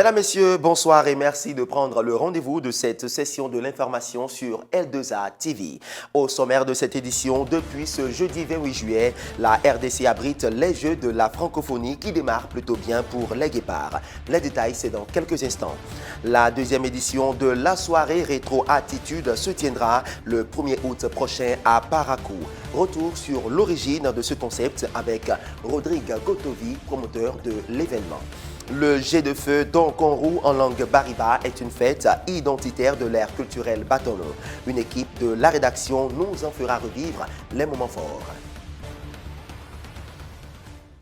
Mesdames, Messieurs, bonsoir et merci de prendre le rendez-vous de cette session de l'information sur L2A TV. Au sommaire de cette édition, depuis ce jeudi 28 juillet, la RDC abrite les Jeux de la francophonie qui démarrent plutôt bien pour les Guépards. Les détails, c'est dans quelques instants. La deuxième édition de la soirée Rétro Attitude se tiendra le 1er août prochain à Parakou. Retour sur l'origine de ce concept avec Rodrigue Gotovi, promoteur de l'événement. Le jet de feu Donkonru en langue bariba est une fête identitaire de l'ère culturelle batono. Une équipe de la rédaction nous en fera revivre les moments forts.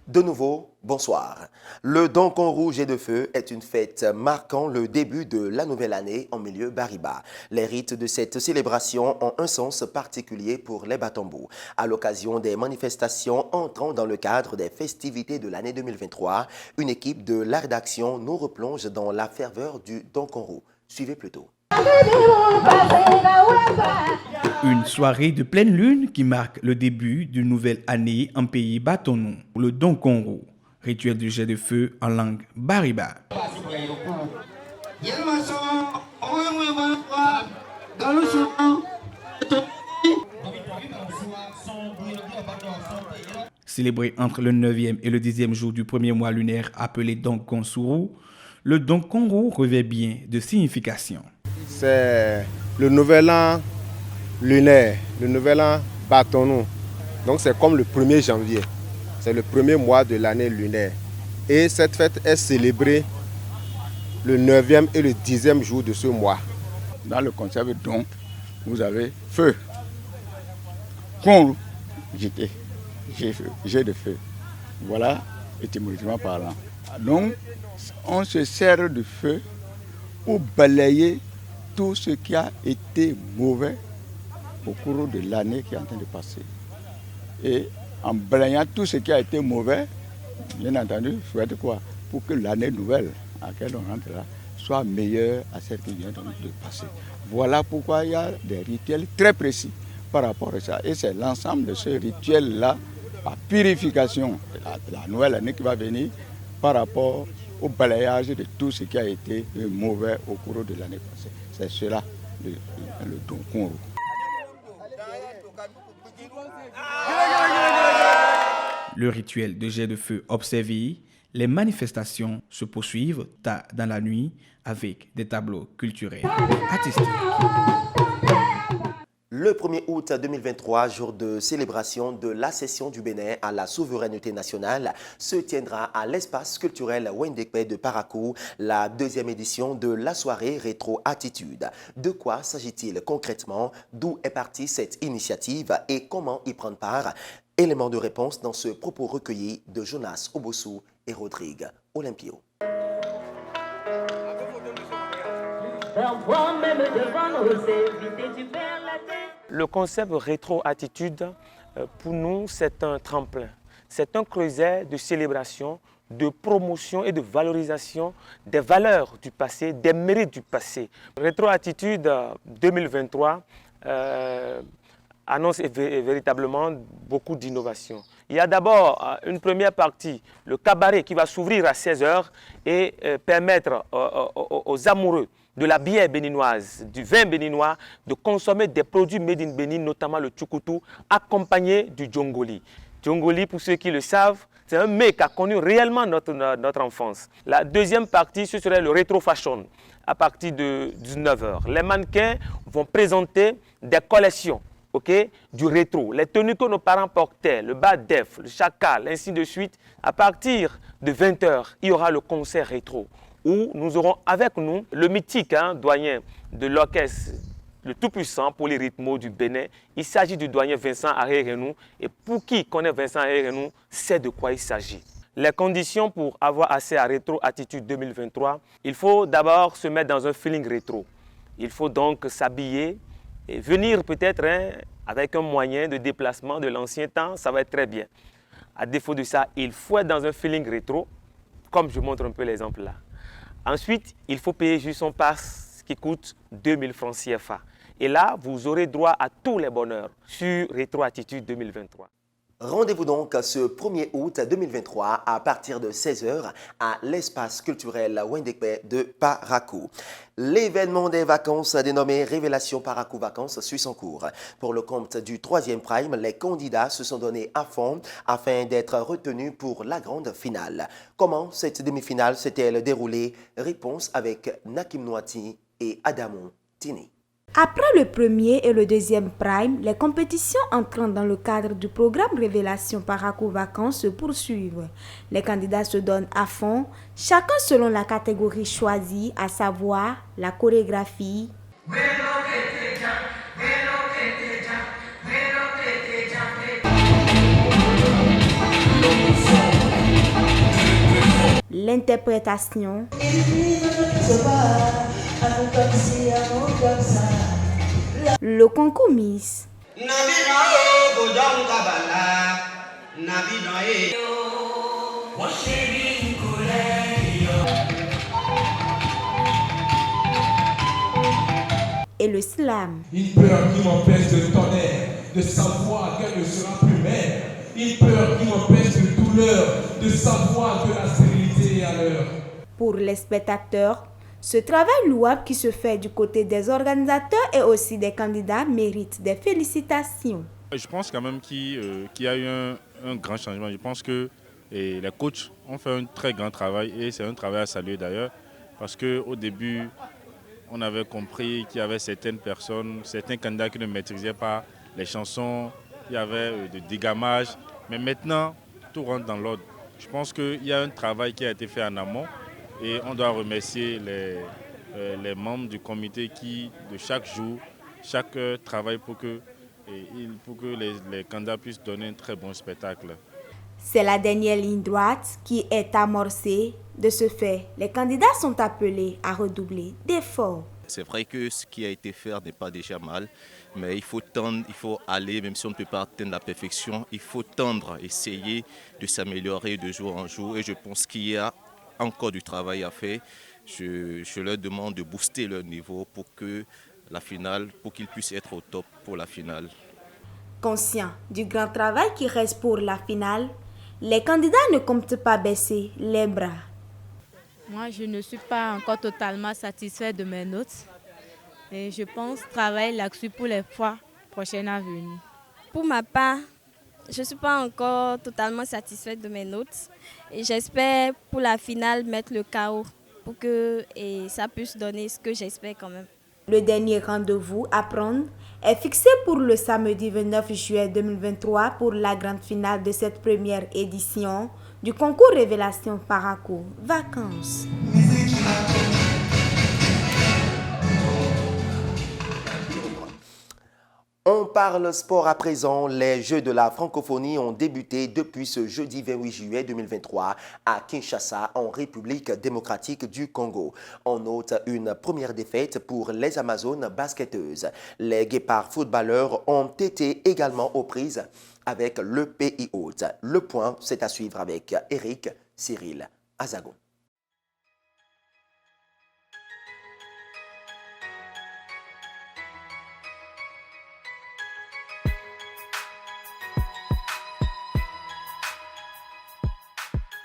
De nouveau, bonsoir. Le Donkonru jet de feu est une fête marquant le début de la nouvelle année en milieu bariba. Les rites de cette célébration ont un sens particulier pour les Batambous. À l'occasion des manifestations entrant dans le cadre des festivités de l'année 2023, une équipe de la rédaction nous replonge dans la ferveur du Donkonru. Suivez plutôt. Une soirée de pleine lune qui marque le début d'une nouvelle année en pays batonou, le Donkonru, rituel du jet de feu en langue bariba. Célébré entre le 9e et le 10e jour du premier mois lunaire appelé Donkonsuru, le Donkonru revêt bien de signification. C'est le nouvel an lunaire, le nouvel an batonou. Donc c'est comme le 1er janvier. C'est le premier mois de l'année lunaire. Et cette fête est célébrée le 9e et le 10e jour de ce mois. Dans le concept don, vous avez feu. Konru, jeter, jet de feu. Voilà, étymologiquement parlant. Donc, on se sert du feu pour balayer tout ce qui a été mauvais au cours de l'année qui est en train de passer. Et en balayant tout ce qui a été mauvais, bien entendu, il faut être quoi? Pour que l'année nouvelle à laquelle on rentre là soit meilleure à celle qui vient de passer. Voilà pourquoi il y a des rituels très précis par rapport à ça. Et c'est l'ensemble de ce rituel-là, la purification de la nouvelle année qui va venir par rapport au balayage de tout ce qui a été mauvais au cours de l'année passée. C'est cela, le Donkonru. Le rituel de jet de feu observé, les manifestations se poursuivent tard dans la nuit avec des tableaux culturels et artistiques. Le 1er août 2023, jour de célébration de l'accession du Bénin à la souveraineté nationale, se tiendra à l'espace culturel Wendekpe de Parakou la deuxième édition de la soirée Rétro Attitude. De quoi s'agit-il concrètement? D'où est partie cette initiative et comment y prendre part? Éléments de réponse dans ce propos recueilli de Jonas Obossou et Rodrigue Olympio. Le concept rétro-attitude, pour nous, c'est un tremplin. C'est un creuset de célébration, de promotion et de valorisation des valeurs du passé, des mérites du passé. Rétro-attitude 2023 annonce véritablement beaucoup d'innovations. Il y a d'abord une première partie, le cabaret qui va s'ouvrir à 16h et permettre aux amoureux de la bière béninoise, du vin béninois, de consommer des produits made in Bénin, notamment le tchoukoutou, accompagné du djongoli. Djongoli, pour ceux qui le savent, c'est un mets qui a connu réellement notre enfance. La deuxième partie, ce serait le rétro fashion, à partir de 19h. Les mannequins vont présenter des collections. Du rétro, les tenues que nos parents portaient, le bas def, le chacal, ainsi de suite. À partir de 20h, il y aura le concert rétro où nous aurons avec nous le mythique doyen de l'orchestre, le tout-puissant polyrythmo du Bénin. Il s'agit du doyen Vincent Aré-Renou et pour qui connaît Vincent Aré-Renou, sait de quoi il s'agit. Les conditions pour avoir accès à Rétro Attitude 2023, il faut d'abord se mettre dans un feeling rétro. Il faut donc s'habiller et venir peut-être avec un moyen de déplacement de l'ancien temps, ça va être très bien. À défaut de ça, il faut être dans un feeling rétro, comme je montre un peu l'exemple là. Ensuite, il faut payer juste son pass qui coûte 2000 francs CFA. Et là, vous aurez droit à tous les bonheurs sur Rétro Attitude 2023. Rendez-vous donc ce 1er août 2023 à partir de 16h à l'espace culturel Wendekbe de Parakou. L'événement des vacances dénommé Révélation Parakou Vacances suit son cours. Pour le compte du 3e prime, les candidats se sont donnés à fond afin d'être retenus pour la grande finale. Comment cette demi-finale s'est-elle déroulée? Réponse avec Nakim Nouati et Adamon Tini. Après le premier et le deuxième prime, les compétitions entrant dans le cadre du programme Révélation Parakou Vacances se poursuivent. Les candidats se donnent à fond, chacun selon la catégorie choisie, à savoir la chorégraphie, l'interprétation, le concours Miss. Et le slam. Une peur qui m'empêche de tonnerre, de savoir qu'elle ne sera plus mère. Une peur qui m'empêche de douleur, de savoir que la stérilité est à l'heure. Pour les spectateurs, ce travail louable qui se fait du côté des organisateurs et aussi des candidats mérite des félicitations. Je pense quand même qu'il y a eu un grand changement. Je pense que les coachs ont fait un très grand travail et c'est un travail à saluer d'ailleurs parce qu'au début, on avait compris qu'il y avait certaines personnes, certains candidats qui ne maîtrisaient pas les chansons, il y avait de dégamage, mais maintenant, tout rentre dans l'ordre. Je pense qu'il y a un travail qui a été fait en amont et on doit remercier les membres du comité qui, de chaque jour, chaque heure, travaillent pour que les candidats puissent donner un très bon spectacle. C'est la dernière ligne droite qui est amorcée. De ce fait, les candidats sont appelés à redoubler d'efforts. C'est vrai que ce qui a été fait n'est pas déjà mal, mais il faut tendre, il faut aller, même si on ne peut pas atteindre la perfection, il faut tendre, essayer de s'améliorer de jour en jour. Et je pense qu'il y a encore du travail à faire. Je leur demande de booster leur niveau pour que la finale, pour qu'ils puissent être au top pour la finale. Conscients du grand travail qui reste pour la finale, les candidats ne comptent pas baisser les bras. Moi, je ne suis pas encore totalement satisfaite de mes notes et je pense travailler là-dessus pour les fois prochaines à venir. Pour ma part, je ne suis pas encore totalement satisfaite de mes notes et j'espère pour la finale mettre le chaos pour que ça puisse donner ce que j'espère quand même. Le dernier rendez-vous à prendre est fixé pour le samedi 29 juillet 2023 pour la grande finale de cette première édition du concours Révélation Parakou Vacances. On parle sport à présent. Les Jeux de la francophonie ont débuté depuis ce jeudi 28 juillet 2023 à Kinshasa, en République démocratique du Congo. On note une première défaite pour les Amazones basketteuses. Les Guépards footballeurs ont été également aux prises avec le pays hôte. Le point, c'est à suivre avec Eric Cyril Azagon.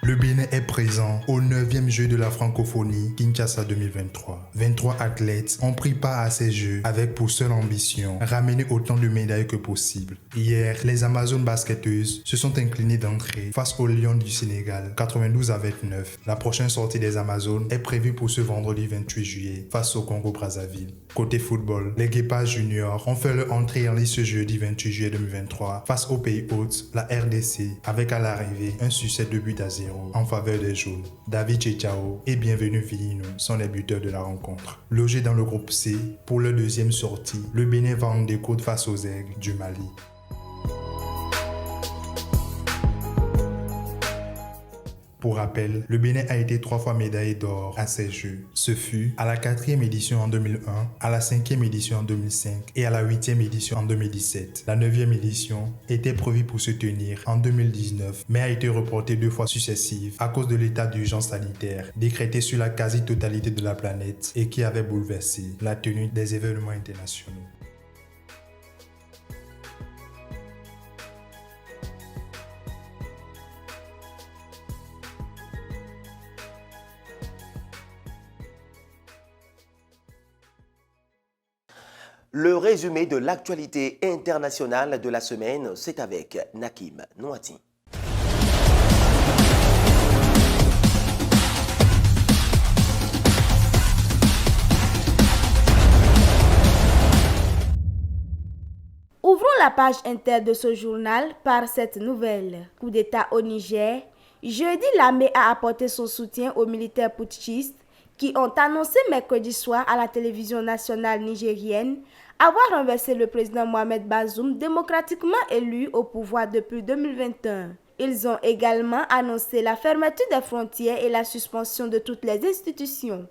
Le Bénin est présent au 9e jeu de la francophonie Kinshasa 2023. 23 athlètes ont pris part à ces jeux avec pour seule ambition ramener autant de médailles que possible. Hier, les Amazones basketteuses se sont inclinées d'entrée face aux Lions du Sénégal 92-29. La prochaine sortie des Amazones est prévue pour ce vendredi 28 juillet face au Congo-Brazzaville. Côté football, les Guépards juniors ont fait leur entrée en lice ce jeudi 28 juillet 2023 face au pays hôte, la RDC, avec à l'arrivée un succès de but à 0 en faveur des jaunes. David Chechao et Bienvenu Villino sont les buteurs de la rencontre. Logés dans le groupe C, pour leur deuxième sortie, le Bénin va en découdre face aux Aigles du Mali. Pour rappel, le Bénin a été 3 fois médaillé d'or à ces Jeux. Ce fut à la 4e édition en 2001, à la 5e édition en 2005 et à la 8e édition en 2017. La 9e édition était prévue pour se tenir en 2019, mais a été reportée 2 fois successives à cause de l'état d'urgence sanitaire décrété sur la quasi-totalité de la planète et qui avait bouleversé la tenue des événements internationaux. Le résumé de l'actualité internationale de la semaine, c'est avec Nakim Nouati. Ouvrons la page inter de ce journal par cette nouvelle. Coup d'État au Niger. Jeudi, l'armée a apporté son soutien aux militaires putschistes qui ont annoncé mercredi soir à la télévision nationale nigérienne avoir renversé le président Mohamed Bazoum, démocratiquement élu au pouvoir depuis 2021. Ils ont également annoncé la fermeture des frontières et la suspension de toutes les institutions.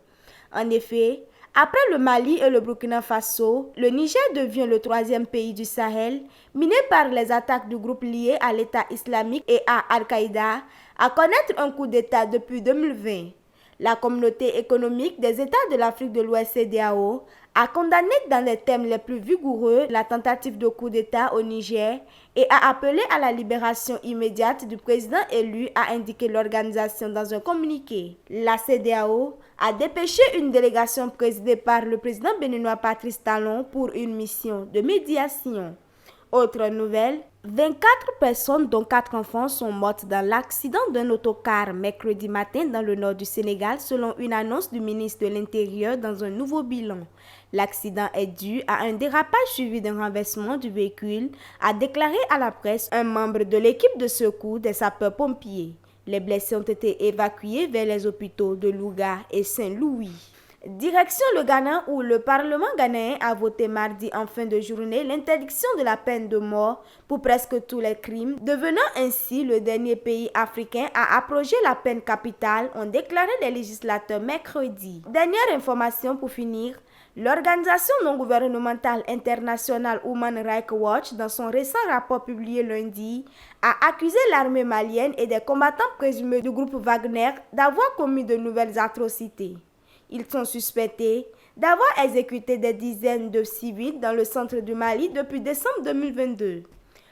En effet, après le Mali et le Burkina Faso, le Niger devient le troisième pays du Sahel, miné par les attaques du groupe lié à l'État islamique et à Al-Qaïda, à connaître un coup d'État depuis 2020. La communauté économique des États de l'Afrique de l'Ouest CEDEAO a condamné dans les termes les plus vigoureux la tentative de coup d'État au Niger et a appelé à la libération immédiate du président élu, a indiqué l'organisation dans un communiqué. La CEDEAO a dépêché une délégation présidée par le président béninois Patrice Talon pour une mission de médiation. Autre nouvelle, 24 personnes dont 4 enfants sont mortes dans l'accident d'un autocar mercredi matin dans le nord du Sénégal selon une annonce du ministre de l'Intérieur dans un nouveau bilan. L'accident est dû à un dérapage suivi d'un renversement du véhicule, a déclaré à la presse un membre de l'équipe de secours des sapeurs-pompiers. Les blessés ont été évacués vers les hôpitaux de Louga et Saint-Louis. Direction le Ghana où le Parlement ghanéen a voté mardi en fin de journée l'interdiction de la peine de mort pour presque tous les crimes, devenant ainsi le dernier pays africain à abroger la peine capitale, ont déclaré les législateurs mercredi. Dernière information pour finir, l'organisation non gouvernementale internationale Human Rights Watch, dans son récent rapport publié lundi, a accusé l'armée malienne et des combattants présumés du groupe Wagner d'avoir commis de nouvelles atrocités. Ils sont suspectés d'avoir exécuté des dizaines de civils dans le centre du Mali depuis décembre 2022.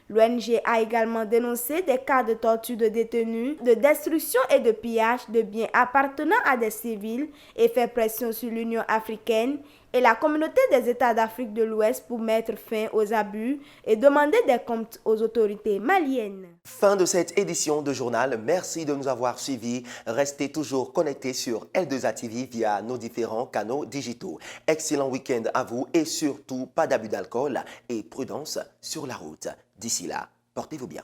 L'ONG a également dénoncé des cas de torture de détenus, de destruction et de pillage de biens appartenant à des civils et fait pression sur l'Union africaine et la communauté des États d'Afrique de l'Ouest pour mettre fin aux abus et demander des comptes aux autorités maliennes. Fin de cette édition de journal. Merci de nous avoir suivis. Restez toujours connectés sur L2A TV via nos différents canaux digitaux. Excellent week-end à vous et surtout pas d'abus d'alcool et prudence sur la route. D'ici là, portez-vous bien.